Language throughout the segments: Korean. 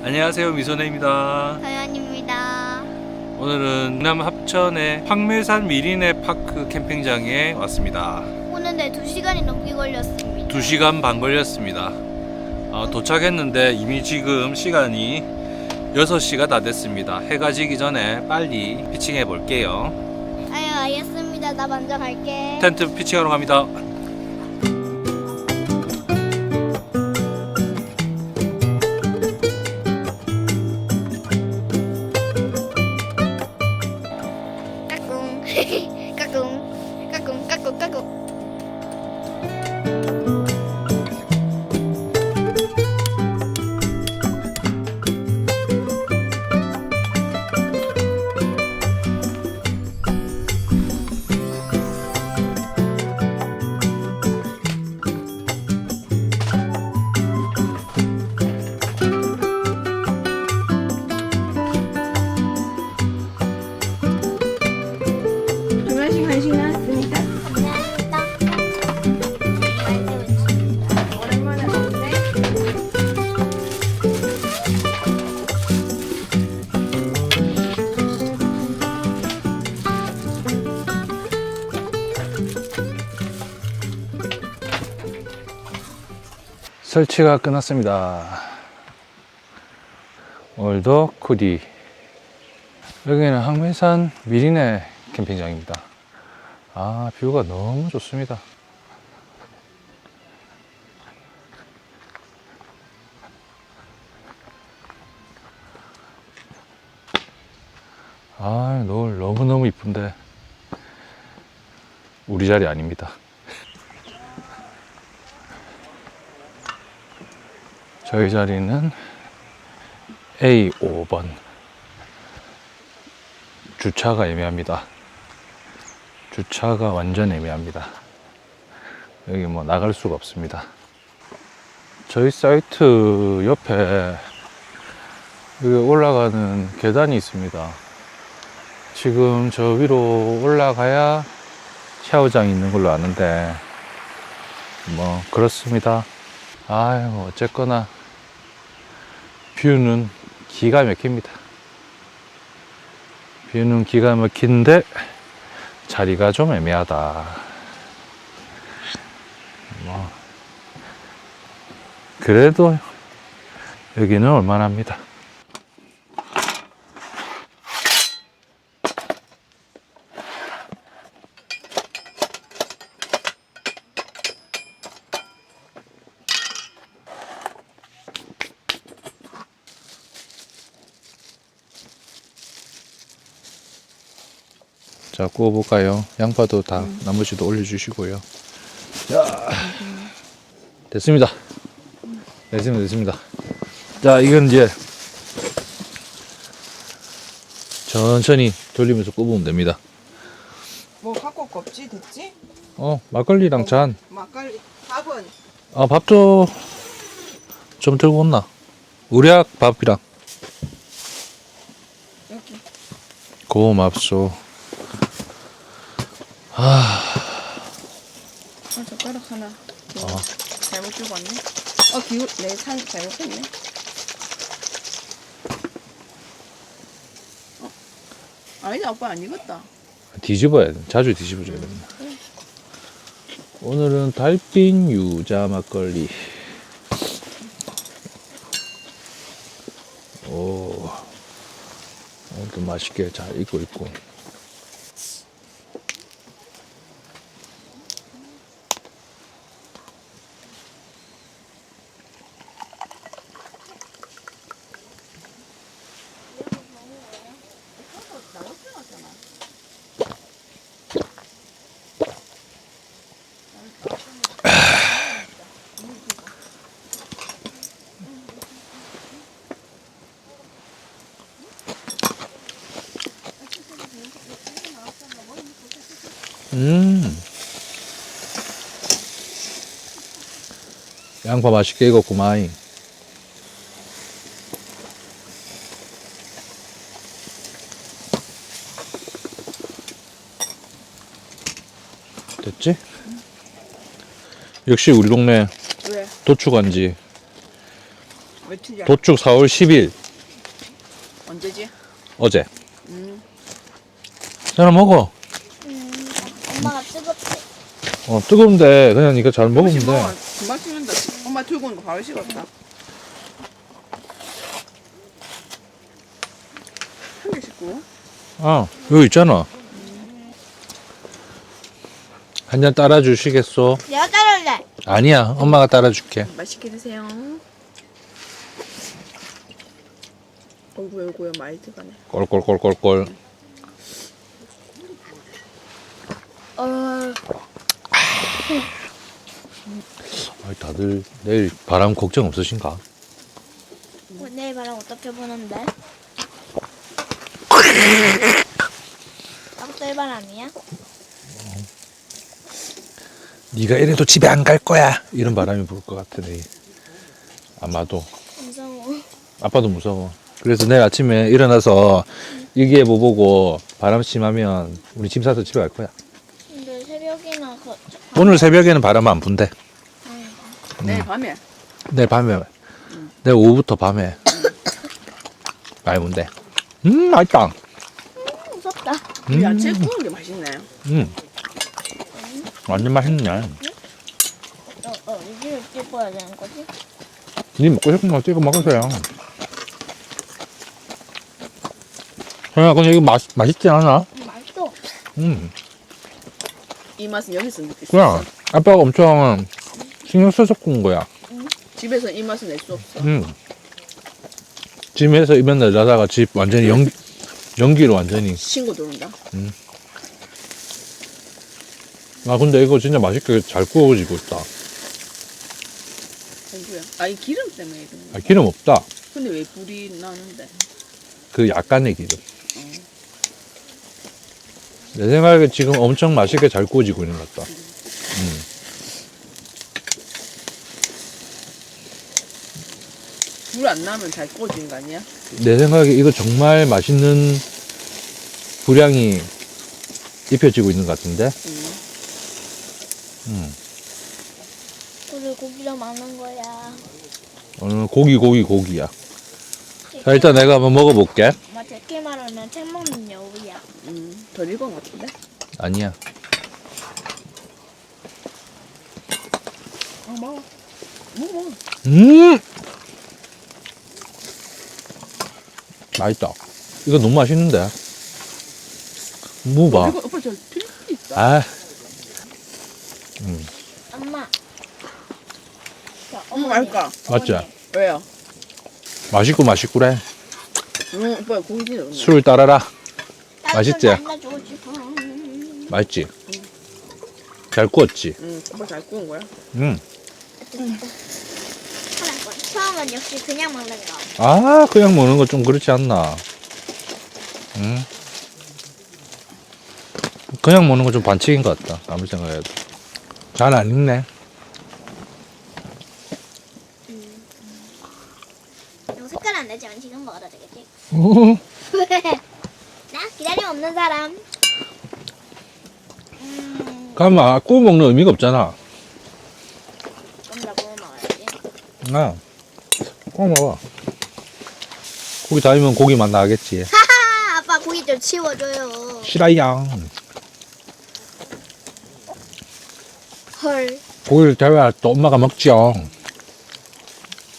안녕하세요, 미소네입니다. 다현입니다. 오늘은 경남 합천의 황매산 미리네 파크 캠핑장에 왔습니다. 오는데 2시간이 넘게 걸렸습니다. 2시간 반 걸렸습니다. 도착했는데 이미 지금 시간이 6시가 다 됐습니다. 해가 지기 전에 빨리 피칭해 볼게요. 아유, 알겠습니다. 나 먼저 갈게. 텐트 피칭하러 갑니다. 까꿍. 까꿍. 까꿍. 까꿍. 까꿍. 주말식 간식 나왔습니다. 감사합니다. 오랜만에 먹네. 설치가 끝났습니다. 오늘도 쿠디. 여기는 황매산 미리네 캠핑장입니다. 뷰가 너무 좋습니다. 노을 너무너무 이쁜데 우리 자리 아닙니다. 저희 자리는 A5번. 주차가 애매합니다. 주차가 완전 애매합니다. 여기 뭐 나갈 수가 없습니다. 저희 사이트 옆에 여기 올라가는 계단이 있습니다. 지금 저 위로 올라가야 샤워장이 있는 걸로 아는데 뭐 그렇습니다. 어쨌거나 뷰는 기가 막힙니다. 뷰는 기가 막힌데 자리가 좀 애매하다. 그래도 여기는 올만합니다. 자, 구워볼까요? 양파도 다 나머지도 올려주시고요. 자, 됐습니다. 됐습니다. 자, 이건 이제 천천히 돌리면서 구우면 됩니다. 뭐 갖고 올거 없지? 됐지? 막걸리랑 잔. 막걸리. 밥은? 밥도 좀 들고 온나? 우리약 밥이랑 여기. 고맙소. 젓가락 하나. 잘못 들고 왔네. 내 산 잘못했네. 아니다, 아빠 안 익었다. 뒤집어야 돼. 자주 뒤집어줘야 됩니다. 오늘은 달빛 유자 막걸리. 오늘도 맛있게 잘 익고 있고. 양파 맛있게 익었구만. 됐지? 역시 우리 동네 왜? 도축한지 며칠이야? 도축 4월 10일 언제지? 어제. 음. 잘 먹어. 엄마가 뜨겁대. 뜨거운데 그냥 이거 잘 먹으면 혹시 돼. 먹어. 금방 식는다. 엄마 들고 온 거 바로 식었다. 한 개 식고. 여기 있잖아. 한 잔 따라 주시겠소? 내가 따라올래. 아니야, 엄마가 따라 줄게. 맛있게 드세요. 어이구야 많이 들어가네. 꼴꼴꼴꼴꼴. 다들 내일 바람 걱정 없으신가? 내일 바람 어떻게 부는데? 깜짝 바람이야? 네가 이래도 집에 안 갈 거야. 이런 바람이 불 것 같아 내일. 아마도. 무서워. 아빠도 무서워. 그래서 내일 아침에 일어나서 일기예보 보고 바람 심하면 우리 짐 싸서 집에 갈 거야. 근데 새벽이나 오늘 새벽에는 바람 안 분대. 내일 밤에. 내일 밤에, 내일 오후부터 밤에 많이 분대. 맛있다. 무섭다. 이 야채 구운 게 맛있네. 완전 맛있네. 이걸 찍어야 되는 거지? 니 먹고 싶은 거 찍어 먹으세요. 야, 근데 이거 맛있지 않아? 맛있어. 이 맛은 여기서 느낄 수 그냥 있어. 아빠가 엄청 신경 써서 구운 거야. 집에서 이 맛은 낼 수 없어. 집에서 맨날 일하다가 집 완전히 연기로 완전히. 친구 들어온다. 근데 이거 진짜 맛있게 잘 구워지고 있다. 어이구야. 이 기름 때문에 이런 거. 기름 없다. 근데 왜 불이 나는데? 그 약간의 기름. 내 생각에 지금 엄청 맛있게 잘 구워지고 있는 것 같다. 불 안 나면 잘 구워지는 거 아니야? 내 생각에 이거 정말 맛있는 분량이 입혀지고 있는 것 같은데. 우리 고기가 많은 거야. 오늘 고기야. 자, 일단 내가 한번 먹어볼게. 엄마 제게 말하면 책 먹는 여우야. 덜 익은 것 같은데? 아니야. 먹어. 먹어. 맛있다. 이거 너무 맛있는데. 뭐 봐. 이거 오빠 저 필수 있어. 엄마. 맛있다. 맞지? 왜요? 맛있구래. 오빠 고기 진짜 넣네. 술 따라라. 맛있지? 만나주고 싶어. 맛있지? 잘 구웠지? 오빠 잘 구운 거야? 처음은 역시 그냥 먹는 거. 그냥 먹는 거 좀 그렇지 않나? 그냥 먹는 거 좀 반칙인 것 같다. 아무리 생각해도. 잘 안 익네. 이거 색깔 안 내지만 지금 먹어도 되겠지? 나 기다림 없는 사람. 그러면 구워 먹는 의미가 없잖아. 좀 더 구워 먹어야지. 구워 먹어. 고기 다 익으면 고기 맛 나겠지. 하하, 아빠 고기 좀 치워줘요. 싫어요. 헐. 고기를 데워야 또 엄마가 먹죠.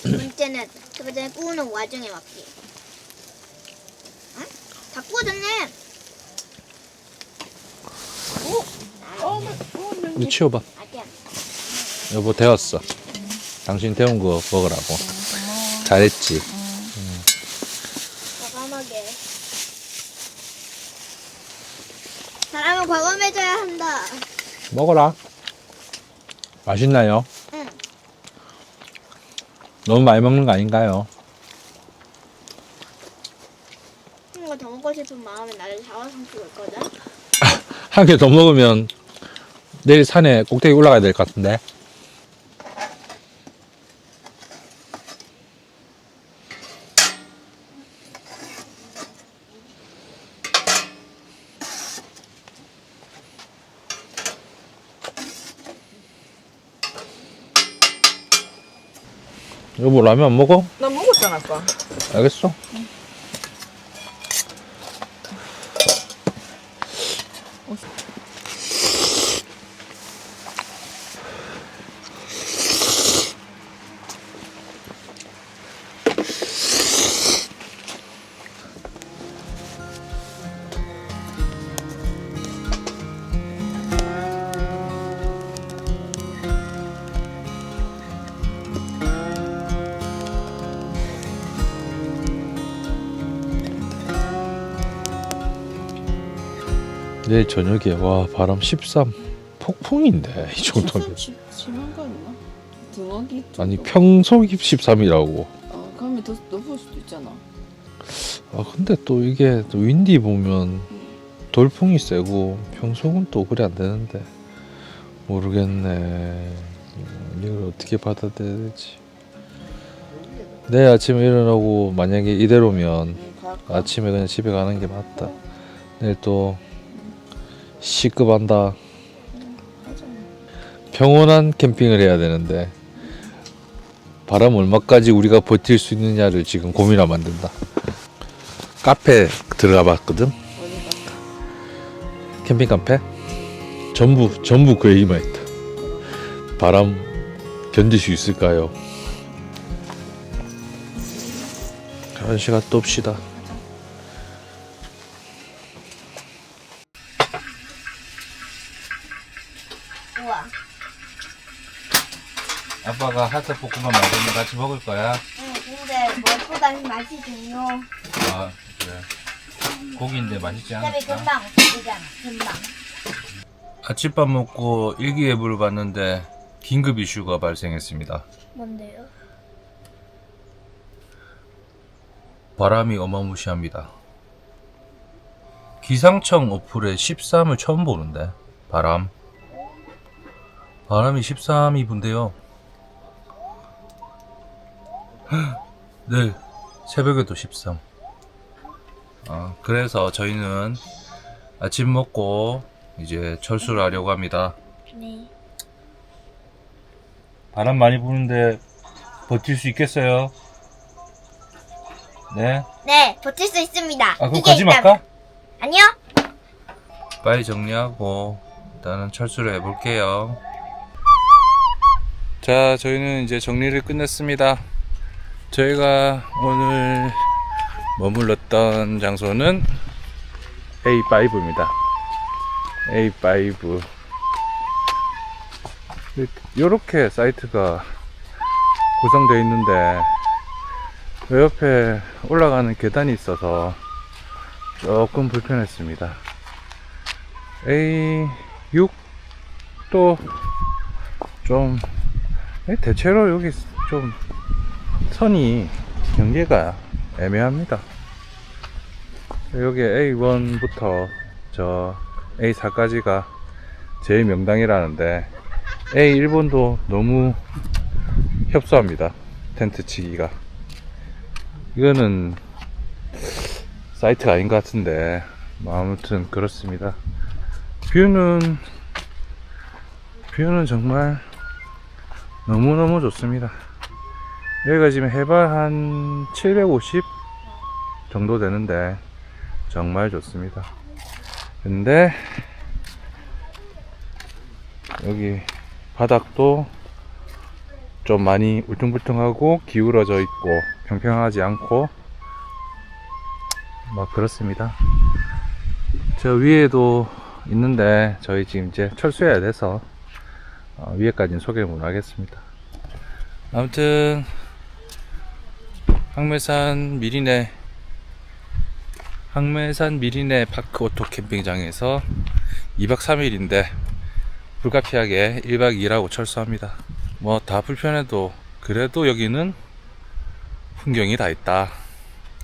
문제는 그 전에 구우는 와중에 먹기. 응? 다 구워졌네. 이거 치워봐. 아니야. 여보 데웠어. 당신 데운 거 먹으라고. 잘했지. 과감하게. 사람은 과감해져야 한다. 먹어라. 맛있나요? 응. 너무 많이 먹는 거 아닌가요? 이거 더 먹고 싶은 마음에 나를 잡아삼키고 있거든. 한 개 더 먹으면 내일 산에 꼭대기 올라가야 될 것 같은데. 여보 라면 안 먹어? 나 먹었잖아 아까. 알겠어. 내일 저녁에 와 바람 13 폭풍인데 이 정도면 심한 거 아니야? 등어기 정도. 아니 평소 13이라고. 그러면 더 높을 수도 있잖아. 아 근데 또 이게 또 윈디 보면 돌풍이 세고 평소는 또 그래 안 되는데 모르겠네. 이걸 어떻게 받아들여야 될지. 내일 아침에 일어나고 만약에 이대로면 갈까? 아침에 그냥 집에 가는 게 맞다. 내일 또 시급한다. 하자. 평온한 캠핑을 해야 되는데 바람 얼마까지 우리가 버틸 수 있느냐를 지금 고민하면 안 된다. 카페 들어가 봤거든. 어디가? 캠핑 카페 전부 그 얘기만 했다. 바람 견딜 수 있을까요? 한 시간 또 옵시다. 우와. 아빠가 핫도그만 만들면 같이 먹을 거야. 응, 근데 무엇보다 맛이 중요. 아 그래. 고기인데 맛있지 어차피 않을까? 금방 없어지잖아. 금방. 아침밥 먹고 일기예보를 봤는데 긴급 이슈가 발생했습니다. 뭔데요? 바람이 어마무시합니다. 기상청 어플에 13을 처음 보는데 바람이 13이 분대요. 내일 새벽에도 13. 그래서 저희는 아침 먹고 이제 철수를 하려고 합니다. 네. 바람 많이 부는데 버틸 수 있겠어요? 네. 네, 버틸 수 있습니다. 그럼 이게 가지 일단- 말까? 아니요. 빨리 정리하고 일단은 철수를 해볼게요. 자, 저희는 이제 정리를 끝냈습니다. 저희가 오늘 머물렀던 장소는 A5입니다. A5. 이렇게 사이트가 구성되어 있는데 그 옆에 올라가는 계단이 있어서 조금 불편했습니다. A6도 좀 대체로 여기 좀 선이 경계가 애매합니다. 여기 A1부터 저 A4까지가 제일 명당이라는데 A1번도 너무 협소합니다. 텐트 치기가. 이거는 사이트가 아닌 것 같은데 뭐 아무튼 그렇습니다. 뷰는 정말 너무너무 좋습니다. 여기가 지금 해발 한 750 정도 되는데 정말 좋습니다. 근데 여기 바닥도 좀 많이 울퉁불퉁하고 기울어져 있고 평평하지 않고 막 그렇습니다. 저 위에도 있는데 저희 지금 이제 철수해야 돼서 위에까지는 소개를 못 하겠습니다. 아무튼 항매산 미리네 파크 오토 캠핑장에서 2박 3일인데 불가피하게 1박 2일하고 철수합니다. 뭐 다 불편해도 그래도 여기는 풍경이 다 있다.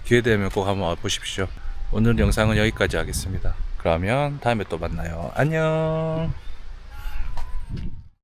기회되면 꼭 한번 와보십시오. 오늘 영상은 여기까지 하겠습니다. 그러면 다음에 또 만나요. 안녕.